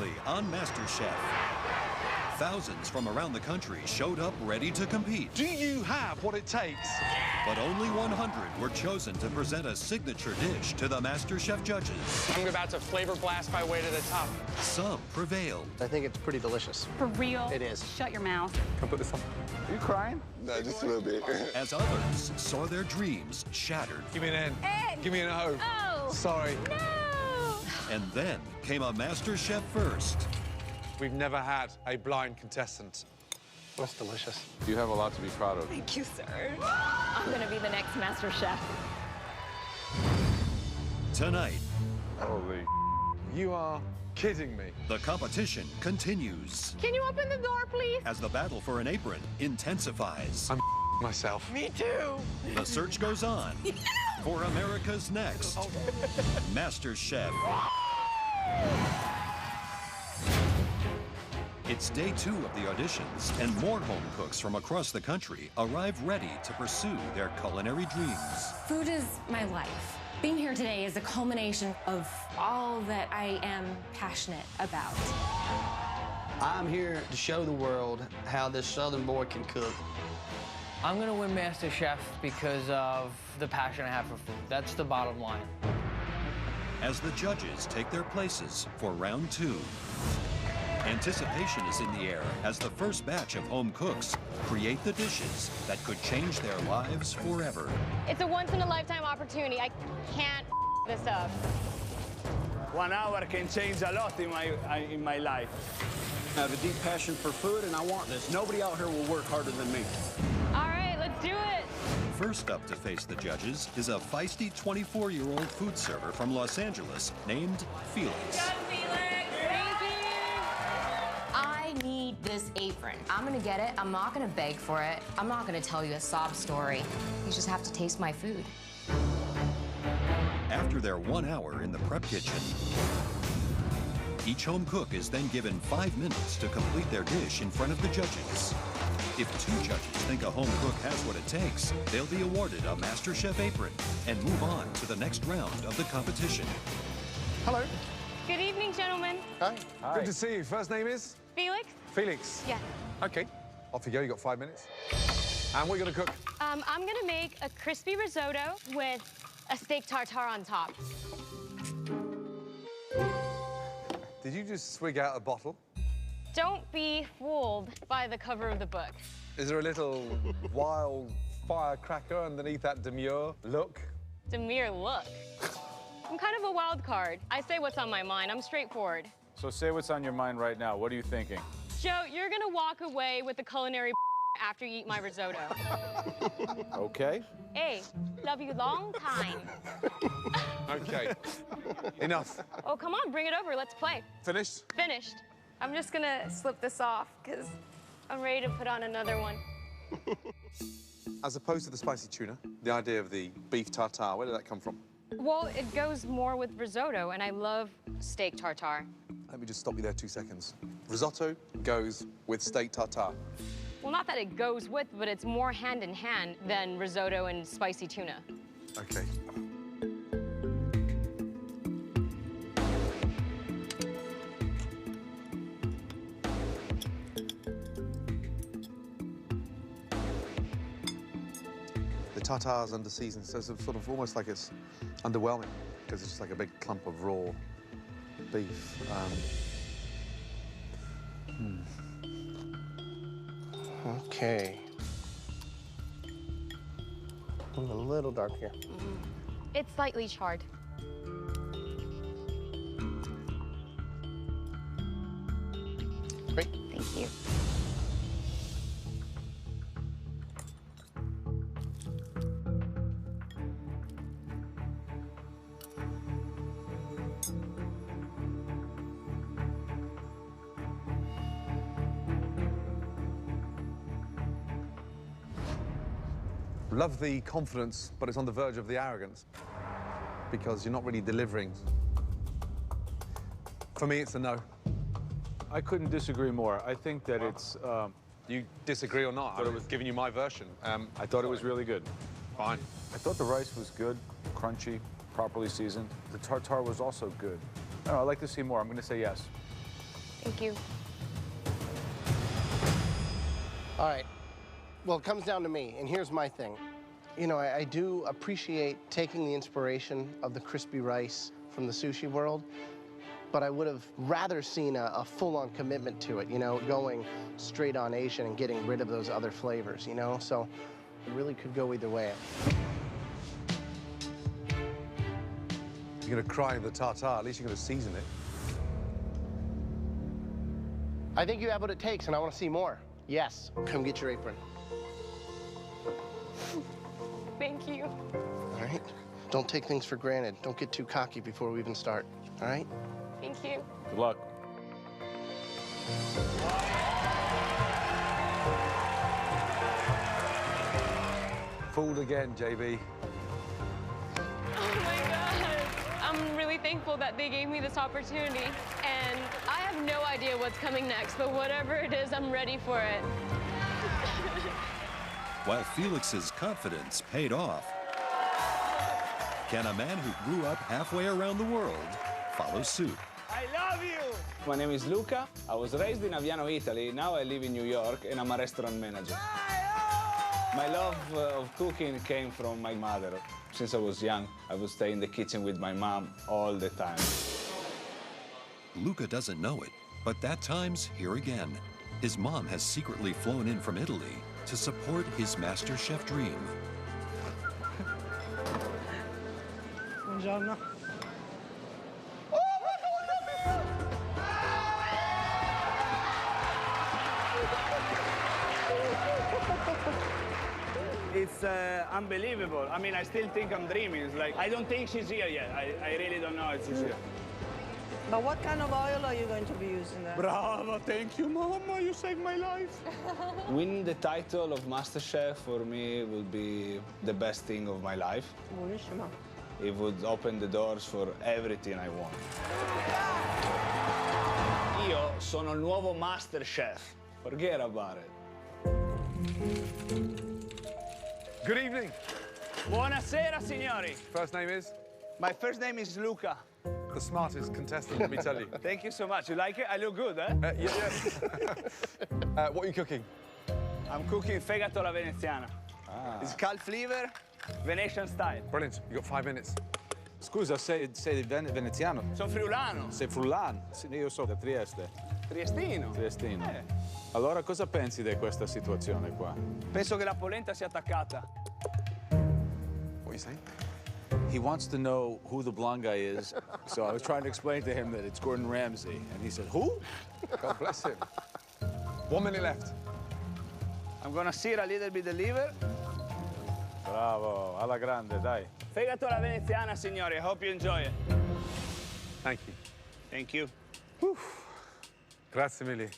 previously on MasterChef. Thousands from around the country showed up ready to compete. Do you have what it takes? But only 100 were chosen to present a signature dish to the MasterChef judges. I'm about to flavor blast my way to the top. Some prevailed. I think it's pretty delicious. For real? It is. Shut your mouth. Can I put this on? Are you crying? No, just a little bit. As others saw their dreams shattered. Give me an N. N. Give me an O. Oh. Sorry. No. And then came a MasterChef first. We've never had a blind contestant. That's delicious. You have a lot to be proud of. Thank you, sir. I'm gonna be the next Master Chef. Tonight, Holy. You are kidding me. the competition continues Can you open the door, please? as the battle for an apron intensifies. I'm myself. Me too. The search goes on for America's next MasterChef. It's day 2 of the auditions, and more home cooks from across the country arrive ready to pursue their culinary dreams. Food is my life. Being here today is a culmination of all that I am passionate about. I'm here to show the world how this Southern boy can cook. I'm gonna win MasterChef because of the passion I have for food. That's the bottom line. As the judges take their places for round 2. Anticipation is in the air as the first batch of home cooks create the dishes that could change their lives forever. It's a once-in-a-lifetime opportunity. I can't this up. 1 hour can change a lot in my life. I have a deep passion for food, and I want this. Nobody out here will work harder than me. All right, let's do it. First up to face the judges is a feisty 24-year-old food server from Los Angeles named Felix. I need this apron. I'm gonna get it. I'm not gonna beg for it. I'm not gonna tell you a sob story. You just have to taste my food. After their 1 hour in the prep kitchen, each home cook is then given 5 minutes to complete their dish in front of the judges. If 2 judges think a home cook has what it takes, they'll be awarded a MasterChef apron and move on to the next round of the competition. Hello. Good evening, gentlemen. Hi. Hi. Good to see you. First name is? Felix? Felix. Yeah. Okay. Off you go. You got 5 minutes. And what are you gonna cook? I'm gonna make a crispy risotto with a steak tartare on top. Did you just swig out a bottle? Don't be fooled by the cover of the book. Is there a little wild firecracker underneath that demure look? Demure look. I'm kind of a wild card. I say what's on my mind. I'm straightforward. So say what's on your mind right now. What are you thinking? Joe, you're gonna walk away with the culinary after you eat my risotto. Okay. Hey, love you long time. Okay. Enough. Oh, come on, bring it over. Let's play. Finished? Finished. I'm just gonna slip this off because I'm ready to put on another one. As opposed to the spicy tuna, the idea of the beef tartare, where did that come from? Well, it goes more with risotto, and I love steak tartare. Let me just stop you there 2 seconds. Risotto goes with steak tartare. Well, not that it goes with, but it's more hand in hand than risotto and spicy tuna. Okay. The tartare's under seasoned, so it's sort of almost like it's underwhelming because it's just like a big clump of raw beef. Okay. I'm a little dark here. It's slightly charred. Great. Thank you. Love the confidence, but it's on the verge of the arrogance because you're not really delivering. For me, it's a no. I couldn't disagree more. I think that it's... You disagree or not? I was giving you my version. I thought it was really good. Fine. I thought the rice was good, crunchy, properly seasoned. The tartare was also good. I don't know, I'd like to see more. I'm going to say yes. Thank you. All right. Well, it comes down to me, and here's my thing. You know, I do appreciate taking the inspiration of the crispy rice from the sushi world, but I would have rather seen a full-on commitment to it, you know, going straight on Asian and getting rid of those other flavors, you know? So it really could go either way. You're going to cry in the tartare, at least you're going to season it. I think you have what it takes, and I want to see more. Yes, come get your apron. Thank you. All right? Don't take things for granted. Don't get too cocky before we even start, all right? Thank you. Good luck. Fooled again, JB. Oh my God. I'm really thankful that they gave me this opportunity. And I have no idea what's coming next, but whatever it is, I'm ready for it. While Felix's confidence paid off, can a man who grew up halfway around the world follow suit? I love you! My name is Luca. I was raised in Aviano, Italy. Now I live in New York, and I'm a restaurant manager. My love of cooking came from my mother. Since I was young, I would stay in the kitchen with my mom all the time. Luca doesn't know it, but that time's here again. His mom has secretly flown in from Italy to support his MasterChef dream. Buongiorno. It's unbelievable. I mean, I still think I'm dreaming. It's like, I don't think she's here yet. I really don't know if she's here. But what kind of oil are you going to be using there? Bravo, thank you, Mama. You saved my life. Winning the title of MasterChef for me would be the best thing of my life. Buonissimo. It would open the doors for everything I want. Io sono il nuovo MasterChef. Forget about it. Good evening. Buonasera, signori. First name is? My first name is Luca. The smartest contestant, let me tell you. Thank you so much. You like it? I look good, eh? Yes. What are you cooking? I'm cooking fegato alla veneziana. It's calf liver, Venetian style. Brilliant. You've got 5 minutes. Scusa, sei veneziano? Sono friulano. Sei friulano? Sì, io sono da Trieste. Triestino. Triestino. Allora, cosa pensi di questa situazione qua? Penso che la polenta sia attaccata. What are you saying? He wants to know who the blonde guy is, so I was trying to explain to him that it's Gordon Ramsay, and he said, who? God bless him. 1 minute left. I'm gonna sear a little bit the liver. Bravo, alla grande, dai. Fegato alla veneziana, signori. I hope you enjoy it. Thank you. Thank you. Whew. Grazie mille.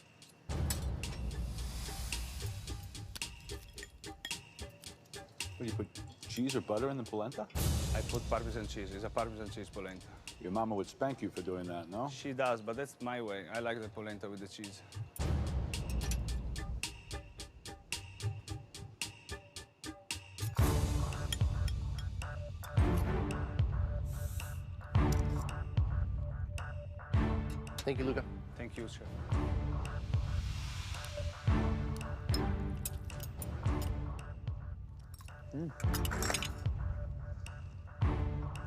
What, you put cheese or butter in the polenta? I put Parmesan cheese. It's a Parmesan cheese polenta. Your mama would spank you for doing that, no? She does, but that's my way. I like the polenta with the cheese. Thank you, Luca. Thank you, sir.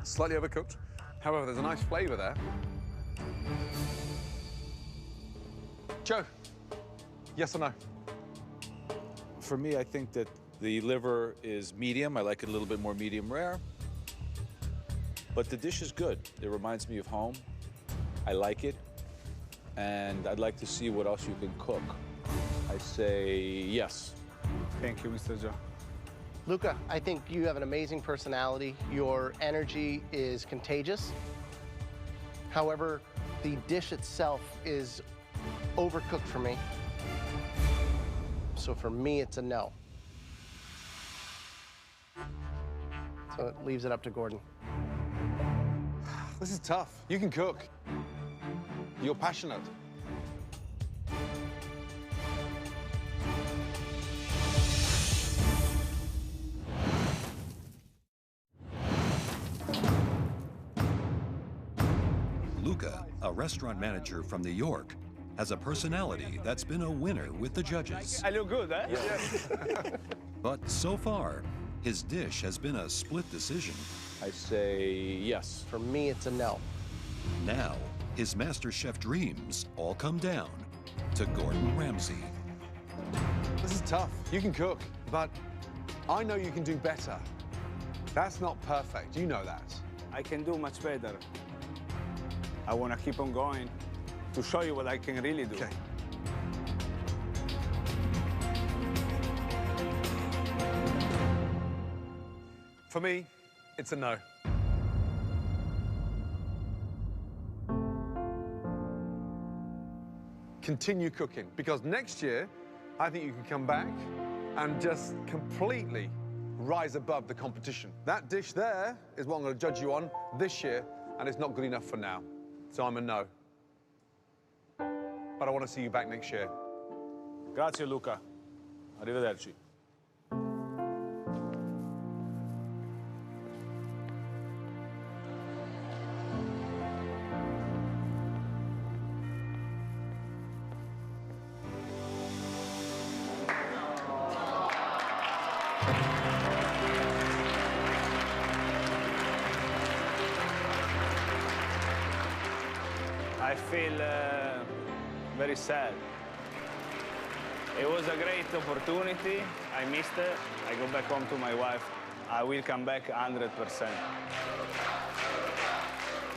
Slightly overcooked. However, there's a nice flavor there. Joe, yes or no? For me, I think that the liver is medium. I like it a little bit more medium rare. But the dish is good. It reminds me of home. I like it. And I'd like to see what else you can cook. I say yes. Thank you, Mr. Joe. Luca, I think you have an amazing personality. Your energy is contagious. However, the dish itself is overcooked for me. So for me, it's a no. So it leaves it up to Gordon. This is tough. You can cook. You're passionate. Luca, a restaurant manager from New York, has a personality that's been a winner with the judges. I look good, eh? Yes. But so far, his dish has been a split decision. I say yes. For me, it's a no. Now, his MasterChef dreams all come down to Gordon Ramsay. This is tough. You can cook, but I know you can do better. That's not perfect. You know that. I can do much better. I want to keep on going to show you what I can really do. Okay. For me, it's a no. Continue cooking, because next year, I think you can come back and just completely rise above the competition. That dish there is what I'm going to judge you on this year, and it's not good enough for now. So I'm a no. But I want to see you back next year. Grazie, Luca. Arrivederci. I feel very sad. It was a great opportunity. I missed it. I go back home to my wife. I will come back 100%.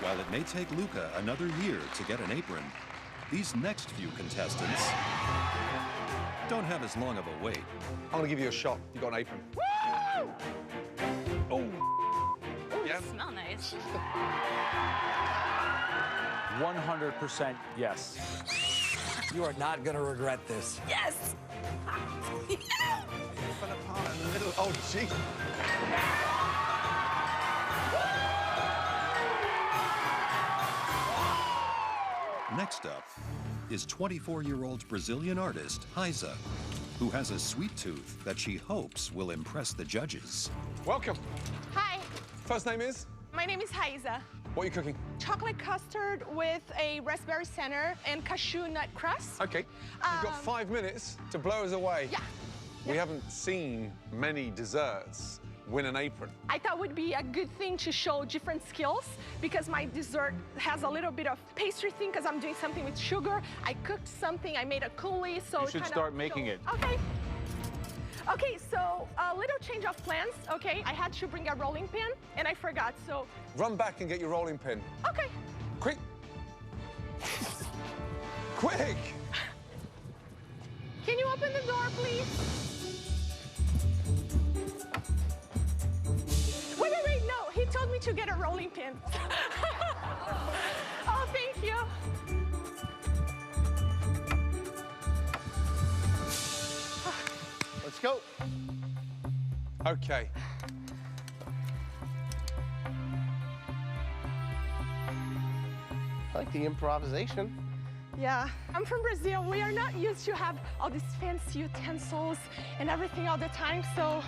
While it may take Luca another year to get an apron, these next few contestants don't have as long of a wait. I'm going to give you a shot. You got an apron. Woo! Oh. Yeah. Smell nice. 100% yes. You are not going to regret this. Yes! Fell apart in the middle. Oh, gee. Next up is 24-year-old Brazilian artist Heiza, who has a sweet tooth that she hopes will impress the judges. Welcome. Hi, First name is? my name is Heiza. What are you cooking? Chocolate custard with a raspberry center and cashew nut crust. Okay. You've got 5 minutes to blow us away. Yeah. We haven't seen many desserts win an apron. I thought it would be a good thing to show different skills because my dessert has a little bit of pastry thing because I'm doing something with sugar. I cooked something, I made a coulis, so You should start making it. Okay. Okay, so a little change of plans, okay? I had to bring a rolling pin and I forgot, so. Run back and get your rolling pin. Okay. Quick. Quick! Can you open the door, please? Wait, no, he told me to get a rolling pin. Oh, thank you. Let's go. Okay. I like the improvisation. Yeah, I'm from Brazil. We are not used to have all these fancy utensils and everything all the time, so.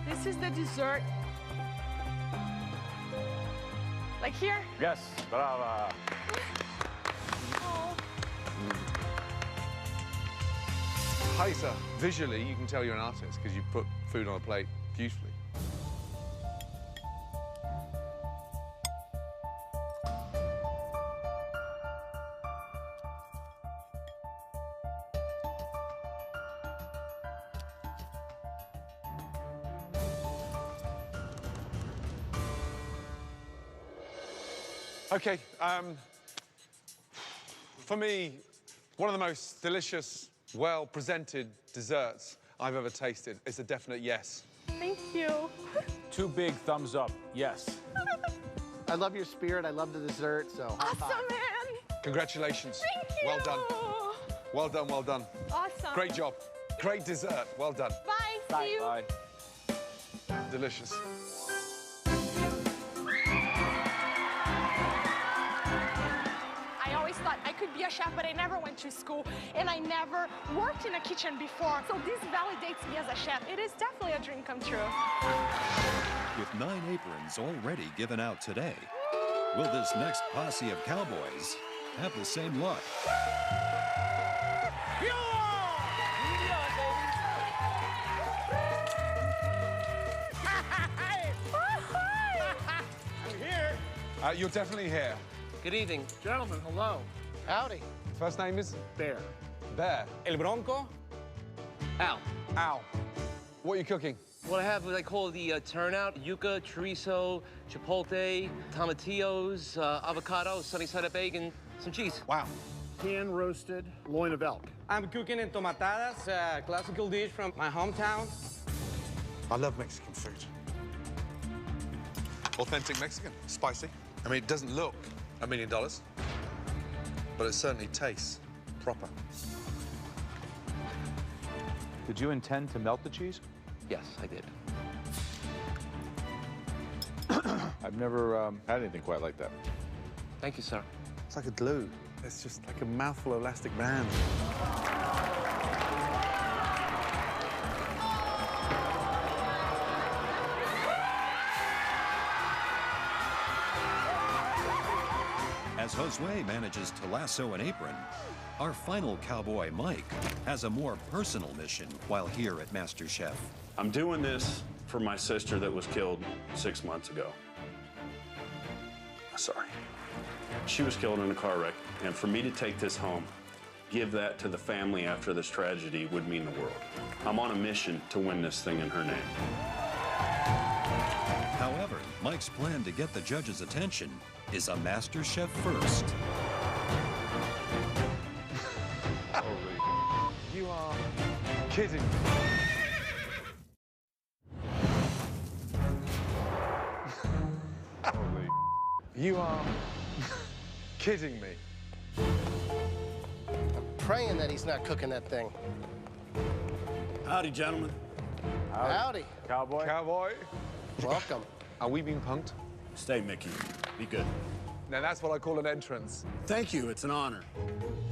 This is the dessert. Like here? Yes, brava. Oh. Heiza, visually, you can tell you're an artist because you put food on a plate beautifully. Okay, for me, one of the most delicious, well-presented desserts I've ever tasted. It's a definite yes. Thank you. 2 big thumbs up, yes. I love your spirit. I love the dessert, so. Awesome, man. Congratulations. Thank you. Well done. Well done, well done. Awesome. Great job. Great dessert. Well done. Bye. See you. Bye. Delicious. I always thought I could be a chef, but I never went to school, and I never worked in a kitchen before. So this validates me as a chef. It is definitely a dream come true. With 9 aprons already given out today, will this next posse of cowboys have the same luck? I'm here. You're definitely here. Good evening. Gentlemen, hello. Howdy. First name is? Bear. Bear. El Bronco? Al. Al. What are you cooking? What I have what I call the turnout, yuca, chorizo, chipotle, tomatillos, avocado, sunny side up egg, and some cheese. Wow. Hand-roasted loin of elk. I'm cooking entomatadas, a classical dish from my hometown. I love Mexican food. Authentic Mexican, spicy. I mean, it doesn't look $1 million, but it certainly tastes proper. Did you intend to melt the cheese? Yes, I did. I've never had anything quite like that. Thank you, sir. It's like a glue. It's just like a mouthful of elastic band. As Josue manages to lasso an apron, our final cowboy, Mike, has a more personal mission while here at MasterChef. I'm doing this for my sister that was killed 6 months ago. Sorry. She was killed in a car wreck, and for me to take this home, give that to the family after this tragedy would mean the world. I'm on a mission to win this thing in her name. However, Mike's plan to get the judges' attention is a MasterChef first. You are kidding. Holy. You are kidding me. I'm praying that he's not cooking that thing. Howdy, gentlemen. Howdy. Cowboy? Cowboy. Welcome. Are we being punked? Stay, Mickey. Be good. Now that's what I call an entrance. Thank you. It's an honor.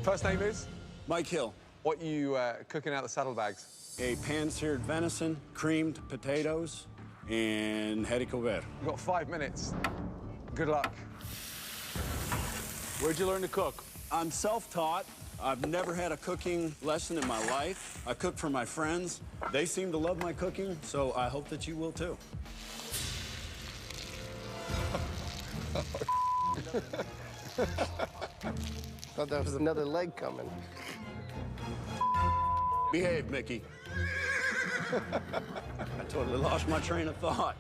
First name is? Mike Hill. What are you cooking out the saddlebags? A pan-seared venison, creamed potatoes, and haricot vert. You've got 5 minutes. Good luck. Where'd you learn to cook? I'm self-taught. I've never had a cooking lesson in my life. I cook for my friends. They seem to love my cooking, so I hope that you will too. Thought that was another leg coming. Behave, Mickey. I totally lost my train of thought.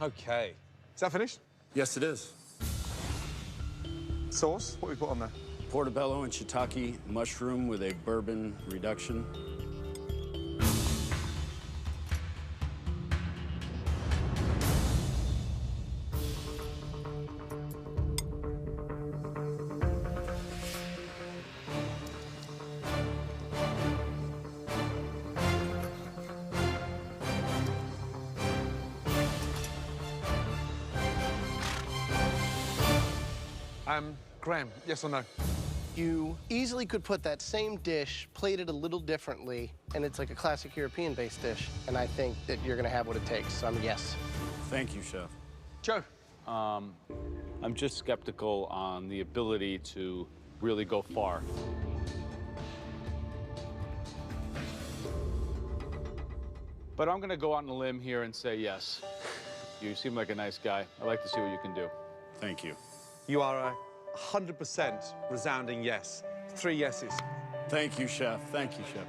Okay. Is that finished? Yes, it is. Sauce? What we put on there? Portobello and shiitake mushroom with a bourbon reduction. Graham, yes or no? You easily could put that same dish, plated a little differently, and it's like a classic European-based dish. And I think that you're gonna have what it takes, so I'm a yes. Thank you, Chef. Joe? I'm just skeptical on the ability to really go far. But I'm gonna go out on a limb here and say yes. You seem like a nice guy. I'd like to see what you can do. Thank you. You are a 100% resounding yes. 3 yeses. Thank you, Chef. Thank you, Chef.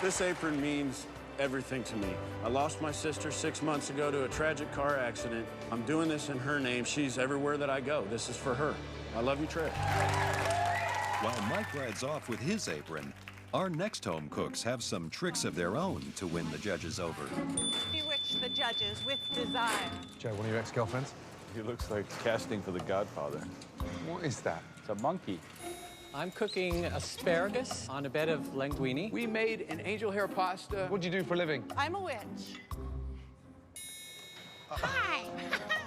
This apron means everything to me. I lost my sister 6 months ago to a tragic car accident. I'm doing this in her name. She's everywhere that I go. This is for her. I love you, Trish. While Mike rides off with his apron, our next home cooks have some tricks of their own to win the judges over. Bewitch the judges with desire. Joe, one of your ex-girlfriends? He looks like casting for The Godfather. What is that? It's a monkey. I'm cooking asparagus on a bed of linguine. We made an angel hair pasta. What do you do for a living? I'm a witch. Hi!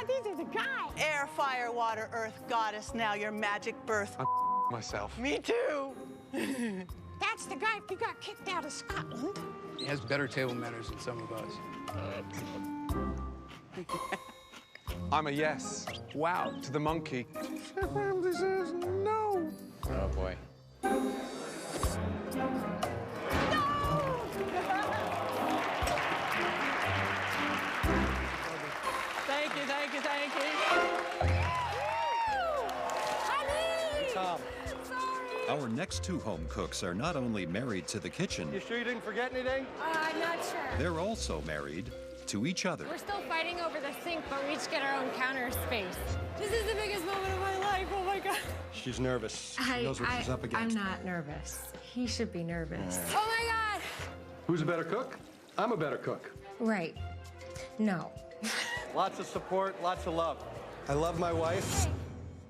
This is a guy. Air, fire, water, earth, goddess, now your magic birth. I'm myself. Me too. That's the guy who got kicked out of Scotland. He has better table manners than some of us. I'm a yes. Wow. To the monkey. This is no. Oh, boy. Thank you, thank you, thank you. Honey! Tom. Our next two home cooks are not only married to the kitchen, You sure you didn't forget anything? I'm not sure. they're also married to each other. We're still fighting over the sink, but we each get our own counter space. This is the biggest moment of my life. Oh my God. She's nervous. She knows what she's up against. I'm not nervous. He should be nervous. Oh my God. Who's a better cook? I'm a better cook. Right. No. Lots of support, lots of love. I love my wife,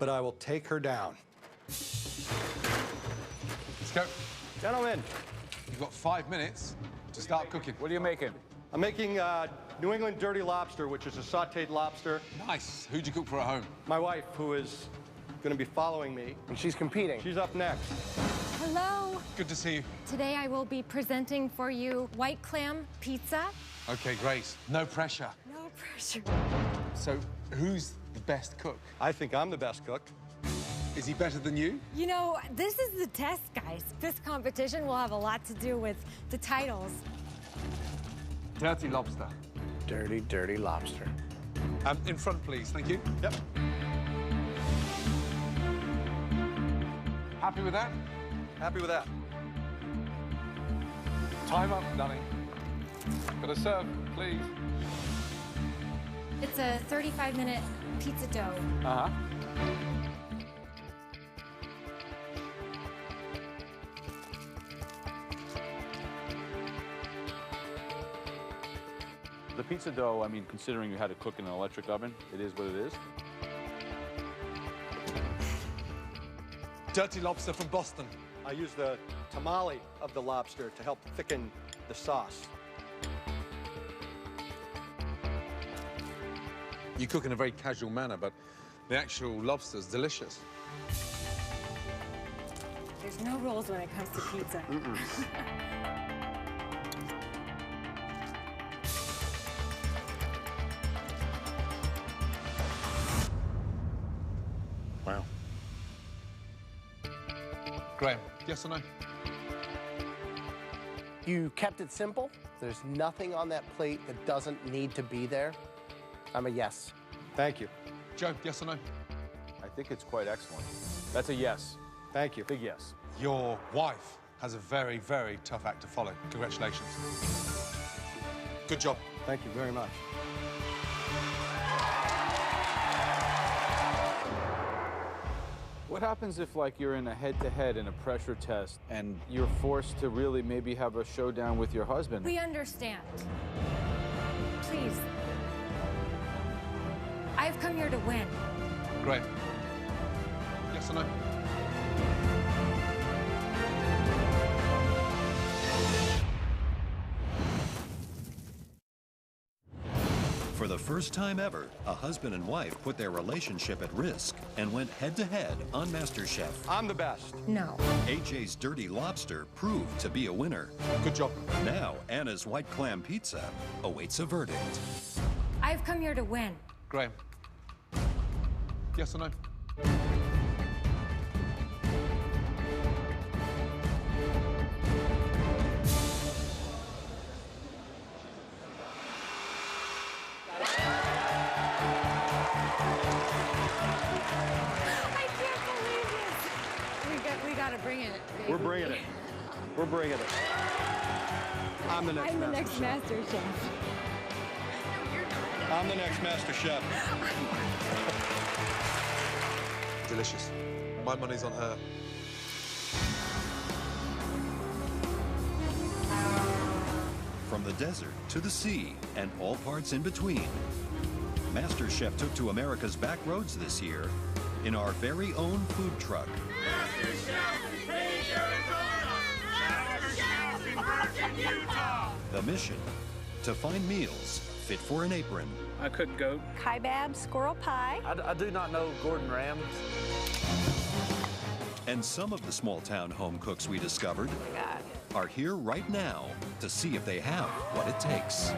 but I will take her down. Let's go. Gentlemen. You've got 5 minutes to start cooking. What are you making? I'm making New England dirty lobster, which is a sautéed lobster. Nice. Who'd you cook for at home? My wife, who is going to be following me. And she's competing. She's up next. Hello. Good to see you. Today I will be presenting for you white clam pizza. Okay, great. No pressure. No pressure. So, who's the best cook? I think I'm the best cook. Is he better than you? You know, this is the test, guys. This competition will have a lot to do with the titles. Dirty lobster. Dirty, dirty lobster. In front, please. Thank you. Yep. Happy with that? Happy with that. Time up, darling. Got to serve, please. It's a 35-minute pizza dough. Uh-huh. The pizza dough, I mean, considering you had to cook in an electric oven, it is what it is. Dirty lobster from Boston. I use the tamale of the lobster to help thicken the sauce. You cook in a very casual manner, but the actual lobster's delicious. There's no rules when it comes to pizza. Wow. Graham, yes or no? You kept it simple. There's nothing on that plate that doesn't need to be there. I'm a yes. Thank you. Joe, yes or no? I think it's quite excellent. That's a yes. Thank you. Big yes. Your wife has a very, very tough act to follow. Congratulations. Good job. Thank you very much. What happens if, like, you're in a head-to-head in a pressure test and you're forced to really maybe have a showdown with your husband? We understand. Please. I've come here to win. Great. Yes or no? For the first time ever, a husband and wife put their relationship at risk and went head-to-head on MasterChef. I'm the best. No. AJ's Dirty Lobster proved to be a winner. Good job. Now, Anna's White Clam Pizza awaits a verdict. I've come here to win. Graham. Yes or no? We gotta bring it. Baby. We're bringing it. We're bringing it. I'm the next I'm the master next chef. master chef. I'm the next master chef. Delicious. My money's on her. From the desert to the sea and all parts in between, MasterChef took to America's back roads this year in our very own food truck. The mission, to find meals fit for an apron. I cook goat. Kaibab, squirrel pie. I do not know Gordon Ramsay. And some of the small-town home cooks we discovered Oh my God. are here right now to see if they have what it takes.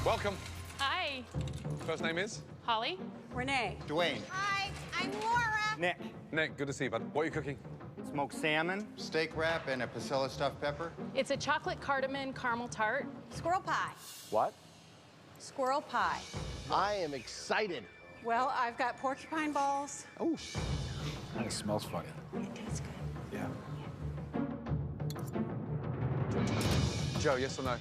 Welcome. Hi. First name is? Holly. Renee. Dwayne. Hi, I'm Laura. Nick. Nick, good to see you, bud. What are you cooking? Smoked salmon, steak wrap, and a Pasilla stuffed pepper. It's a chocolate cardamom caramel tart. Squirrel pie. What? Squirrel pie. I am excited. Well, I've got porcupine balls. Oh. That smells funny. It tastes good. Yeah. Joe, yes or no?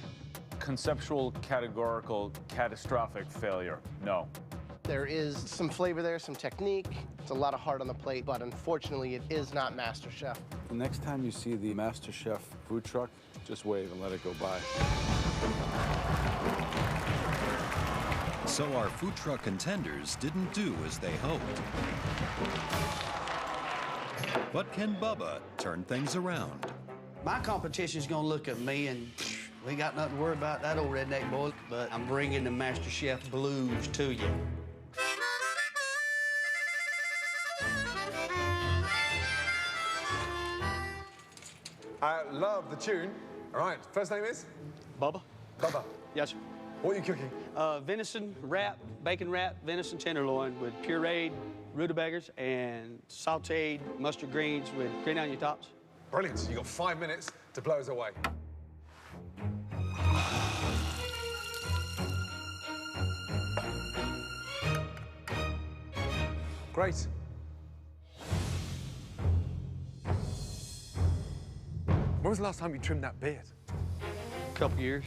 Conceptual, categorical, catastrophic failure. No. There is some flavor there, some technique. It's a lot of heart on the plate, but unfortunately, it is not MasterChef. The next time you see the MasterChef food truck, just wave and let it go by. So our food truck contenders didn't do as they hoped. But can Bubba turn things around? My competition's gonna look at me and we ain't got nothing to worry about that old redneck boy, but I'm bringing the MasterChef blues to you. I love the tune. All right, first name is? Bubba? Bubba. Yes, sir. What are you cooking? Venison wrap, bacon wrap, venison tenderloin with pureed rutabagas and sauteed mustard greens with green onion tops. Brilliant. You got 5 minutes to blow us away. Great. When was the last time you trimmed that beard? Couple years.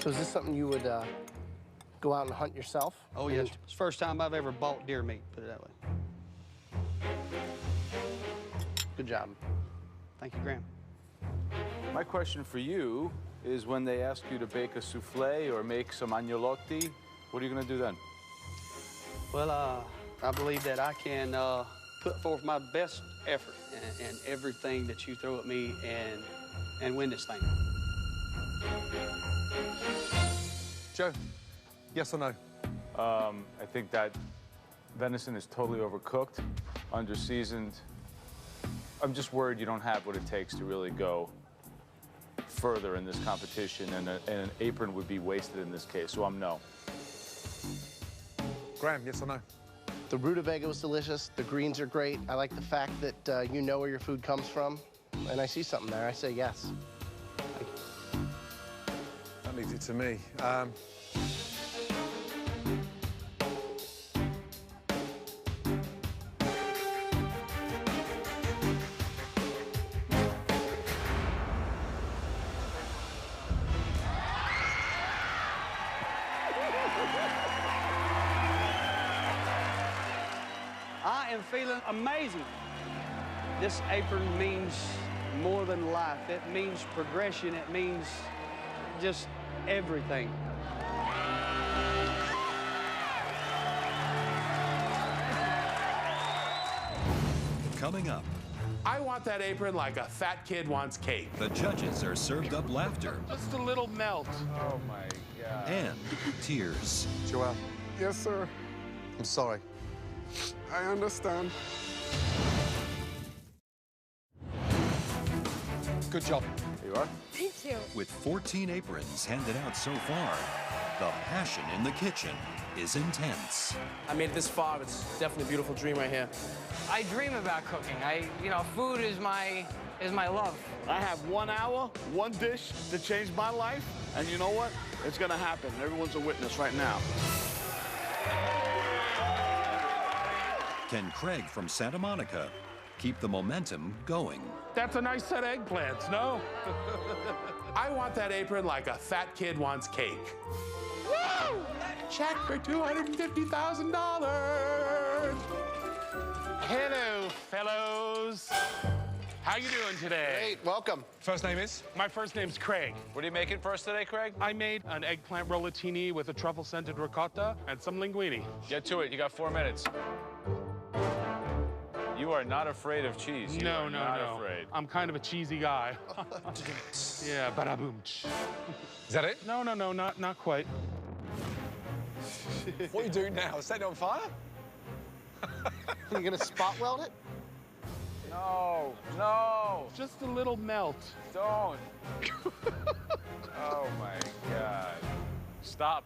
So is this something you would go out and hunt yourself? Oh, yes. It's the first time I've ever bought deer meat, put it that way. Good job. Thank you, Graham. My question for you is when they ask you to bake a souffle or make some agnolotti, what are you going to do then? Well, I believe that I can put forth my best effort and everything that you throw at me and win this thing. Joe, yes or no? I think that venison is totally overcooked, under-seasoned. I'm just worried you don't have what it takes to really go further in this competition, and an apron would be wasted in this case, so I'm no. Graham, yes or no? The rutabaga was delicious. The greens are great. I like the fact that you know where your food comes from. And I see something there. I say yes. That leaves it to me. I am feeling amazing. This apron means more than life. It means progression. It means just everything. Coming up, I want that apron like a fat kid wants cake. the judges are served up laughter Just a little melt. Oh, my God. and tears. Joel, Yes, sir. I'm sorry. I understand. Good job. Here you are. Thank you. With 14 aprons handed out so far, the passion in the kitchen is intense. I made it this far. It's definitely a beautiful dream right here. I dream about cooking. Food is my love. I have 1 hour, one dish to change my life, and you know what? It's gonna happen. Everyone's a witness right now. Can Craig from Santa Monica keep the momentum going? That's a nice set of eggplants, no? I want that apron like a fat kid wants cake. Woo! Check for $250,000. Hello, fellows. fellas. How you doing today? Great, welcome. First name is? My first name's Craig. What are you making first today, Craig? I made an eggplant rollatini with a truffle-scented ricotta and some linguine. Get to it. You got 4 minutes. You are not afraid of cheese. You are not afraid. I'm kind of a cheesy guy. Yeah, bada-boom. Is that it? No, not quite. What are you doing now? Set it on fire? Are you gonna spot weld it? No. Just a little melt. Don't. Oh, my God. Stop.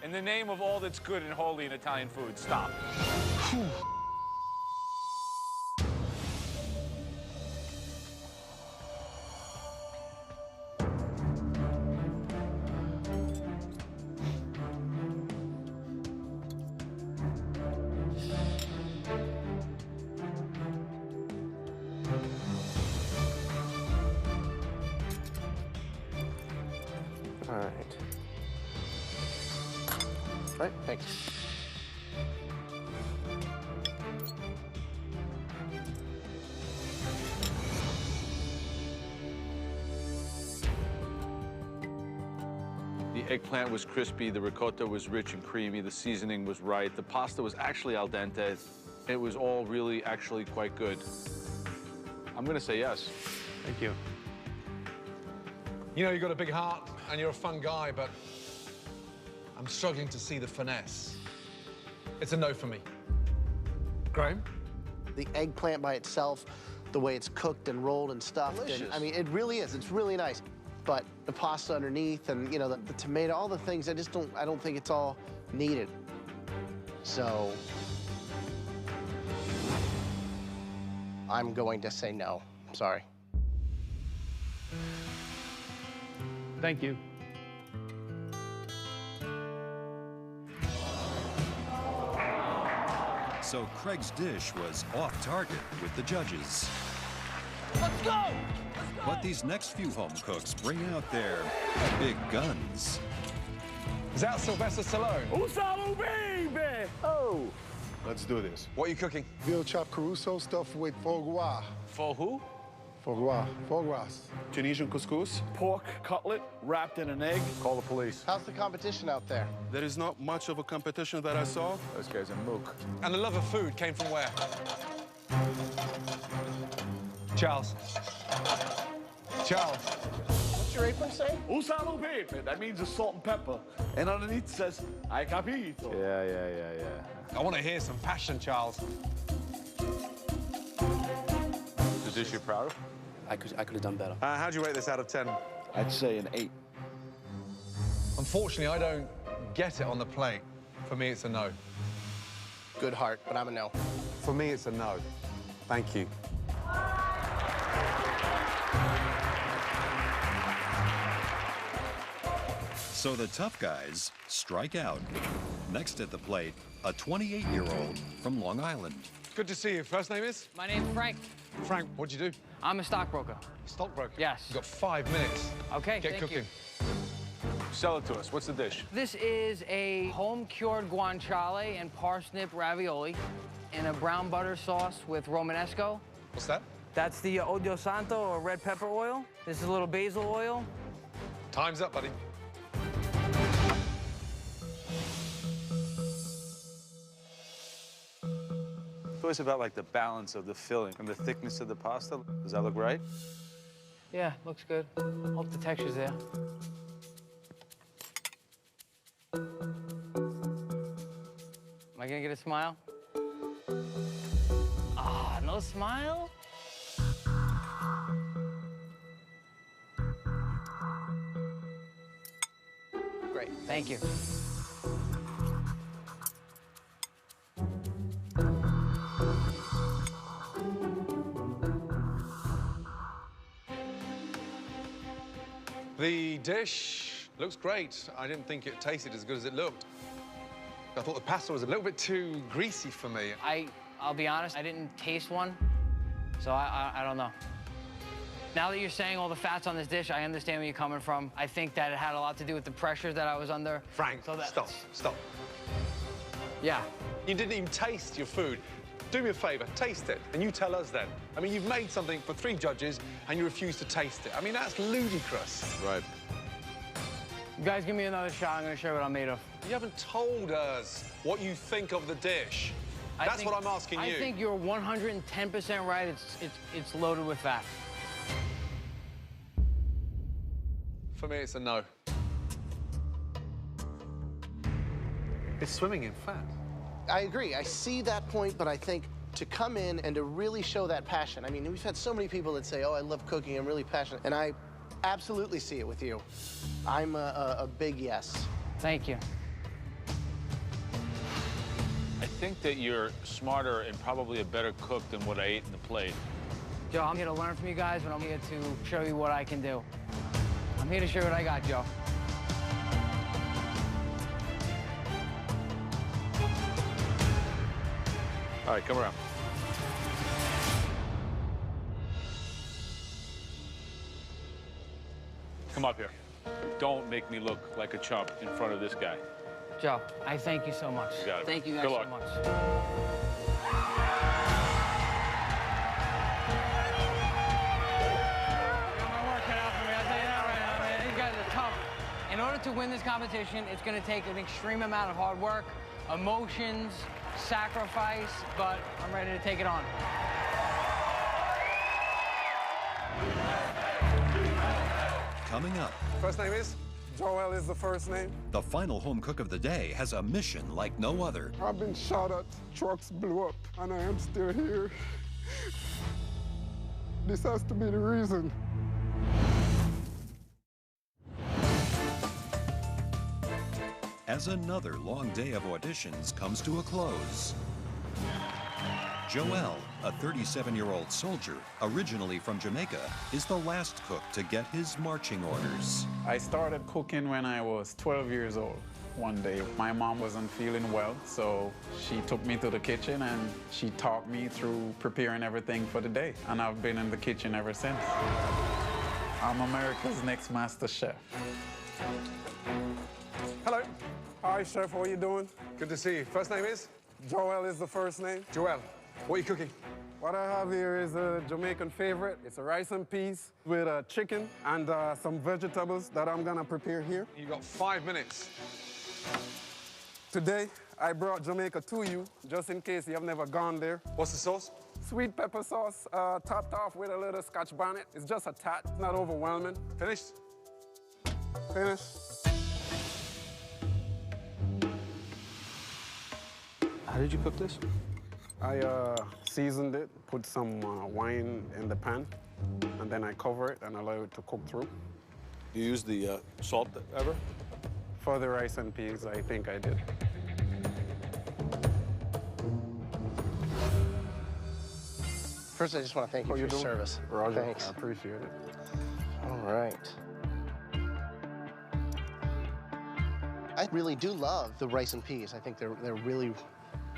In the name of all that's good and holy in Italian food, stop. All right. All right, thanks. The eggplant was crispy, the ricotta was rich and creamy, the seasoning was right, the pasta was actually al dente. It was all really actually quite good. I'm gonna say yes. Thank you. You know, you've got a big heart and you're a fun guy, but I'm struggling to see the finesse. It's a no for me. Graham? The eggplant by itself, the way it's cooked and rolled and stuffed. Delicious. And, I mean, it really is. It's really nice. But the pasta underneath and, you know, the tomato, all the things, I don't think it's all needed. So I'm going to say no. Sorry. Thank you. So Craig's dish was off target with the judges. Let's go! But these next few home cooks bring out their big guns. Is that Sylvester Stallone? Usalo, baby! Oh, let's do this. What are you cooking? Veal chopped Caruso stuffed with foie gras. For who? Foie gras. Foie gras. Tunisian couscous. Pork cutlet wrapped in an egg. Call the police. How's the competition out there? There is not much of a competition that I saw. This guy's a mook. And the love of food came from where? Charles. Charles. What's your apron say? Usalo, baby. That means a salt and pepper. And underneath it says, I capito. Yeah. I want to hear some passion, Charles. The dish you're proud of? I could have done better. How'd you rate this out of 10? I'd say an 8. Unfortunately, I don't get it on the plate. For me, it's a no. Good heart, but I'm a no. For me, it's a no. Thank you. So the tough guys strike out. Next at the plate, a 28-year-old from Long Island. Good to see you. First name is? My name's Frank. Frank, what'd you do? I'm a stockbroker. Stockbroker? Yes. You've got 5 minutes. Okay, Get thank cooking. you. Sell it to us. What's the dish? This is a home-cured guanciale and parsnip ravioli in a brown butter sauce with Romanesco. What's that? That's the Odio Santo, or red pepper oil. This is a little basil oil. Time's up, buddy. It's always about like the balance of the filling and the thickness of the pasta. Does that look right? Yeah, looks good. Hope the texture's there. Am I gonna get a smile? Ah, no smile? Great. Thank you. The dish looks great. I didn't think it tasted as good as it looked. I thought the pasta was a little bit too greasy for me. I'll be honest, I didn't taste one, so I don't know. Now that you're saying all the fats on this dish, I understand where you're coming from. I think that it had a lot to do with the pressure that I was under. Frank, so stop. Yeah. You didn't even taste your food. Do me a favor, taste it, and you tell us then. I mean, you've made something for 3 judges, and you refuse to taste it. I mean, that's ludicrous. Right. You guys give me another shot. I'm going to show you what I'm made of. You haven't told us what you think of the dish. That's what I'm asking you. I think you're 110% right. It's loaded with fat. For me, it's a no. It's swimming in fat. I agree. I see that point, but I think to come in and to really show that passion. I mean, we've had so many people that say, oh, I love cooking, I'm really passionate. And I absolutely see it with you. I'm a big yes. Thank you. I think that you're smarter and probably a better cook than what I ate in the plate. Joe, I'm here to learn from you guys, but I'm here to show you what I can do. I'm here to show you what I got, Joe. All right, come around. Come up here. Don't make me look like a chump in front of this guy. Joe, I thank you so much. You got it. Thank you guys Good so luck. much. In order to win this competition, it's going to take an extreme amount of hard work, emotions, sacrifice, but I'm ready to take it on. Coming up. First name is? Joel is the first name. The final home cook of the day has a mission like no other. I've been shot at, trucks blew up, and I am still here. This has to be the reason. As another long day of auditions comes to a close, Joel, a 37-year-old soldier, originally from Jamaica, is the last cook to get his marching orders. I started cooking when I was 12 years old. One day, my mom wasn't feeling well, so she took me to the kitchen and she taught me through preparing everything for the day. And I've been in the kitchen ever since. I'm America's next MasterChef. Hello. Hi, Chef, how are you doing? Good to see you. First name is? Joel is the first name. Joel, what are you cooking? What I have here is a Jamaican favorite. It's a rice and peas with chicken and some vegetables that I'm gonna prepare here. You've got 5 minutes. Today, I brought Jamaica to you, just in case you have never gone there. What's the sauce? Sweet pepper sauce, topped off with a little Scotch bonnet. It's just a tad, it's not overwhelming. Finished? Finished. How did you cook this? I seasoned it, put some wine in the pan, and then I cover it and allow it to cook through. You use the salt ever? For the rice and peas, I think I did. First, I just want to thank you for your service. Roger, Thanks. I appreciate it. All right. I really do love the rice and peas. I think they're really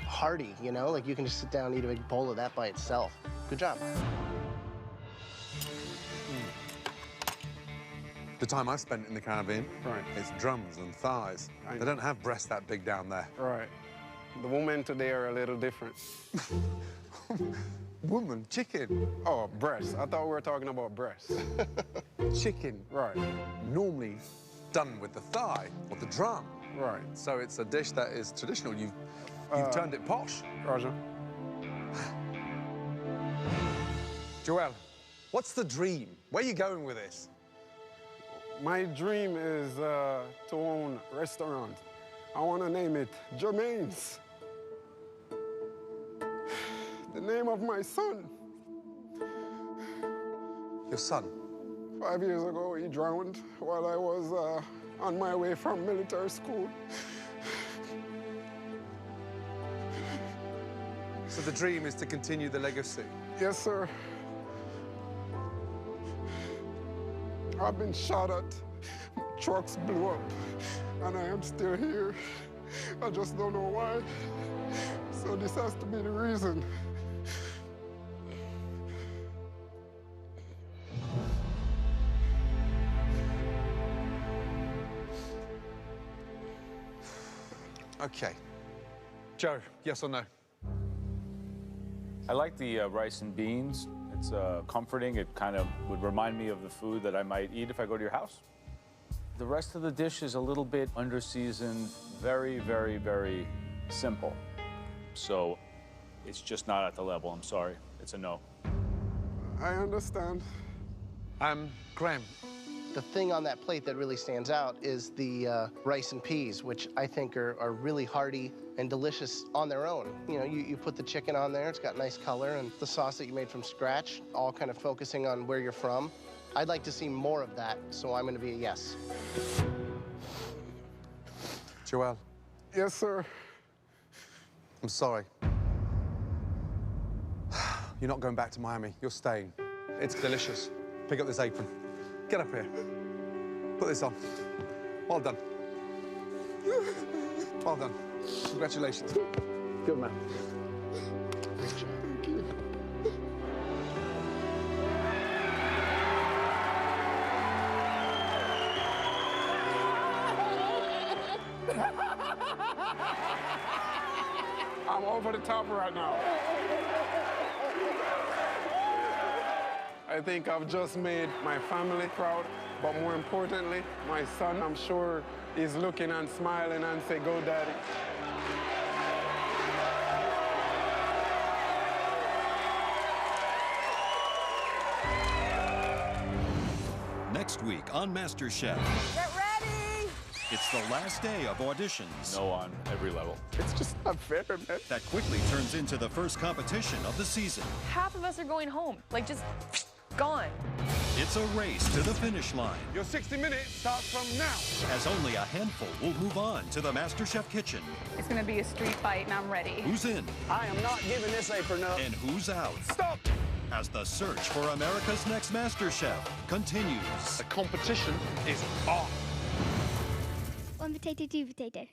hearty, you know? Like, you can just sit down and eat a big bowl of that by itself. Good job. The time I've spent in the Caribbean, it's drums and thighs. They don't have breasts that big down there. Right. The women today are a little different. Woman, chicken. Oh, breasts. I thought we were talking about breasts. Chicken. Right. Normally done with the thigh or the drum. Right. So it's a dish that is traditional. You've turned it posh. Roger. Joel, what's the dream? Where are you going with this? My dream is to own a restaurant. I want to name it Jermaine's. The name of my son. Your son? 5 years ago, he drowned while I was on my way from military school. So the dream is to continue the legacy? Yes, sir. I've been shot at, trucks blew up, and I am still here. I just don't know why. So this has to be the reason. Okay. Joe, yes or no? I like the rice and beans. It's comforting. It kind of would remind me of the food that I might eat if I go to your house. The rest of the dish is a little bit under-seasoned, very, very, very simple. So it's just not at the level, I'm sorry. It's a no. I understand. Graham. The thing on that plate that really stands out is the rice and peas, which I think are really hearty and delicious on their own. You know, you put the chicken on there, it's got nice color, and the sauce that you made from scratch, all kind of focusing on where you're from. I'd like to see more of that, so I'm going to be a yes. Joel. Yes, sir. I'm sorry. You're not going back to Miami. You're staying. It's delicious. Pick up this apron. Get up here. Put this on. Well done. Well done. Congratulations. Good man. Great job. Thank you. I'm over the top right now. I think I've just made my family proud, but more importantly, my son, I'm sure, is looking and smiling and say, "Go, Daddy." Next week on MasterChef. Get ready! It's the last day of auditions. No on every level. It's just not fair, man. That quickly turns into the first competition of the season. Half of us are going home, like just gone. It's a race to the finish line, Your 60 minutes starts from now. as only a handful will move on to the MasterChef kitchen. It's gonna be a street fight, and I'm ready. Who's in I am not giving this apron up. and who's out? Stop! As the search for America's next MasterChef continues. The competition is on. One potato, two potato.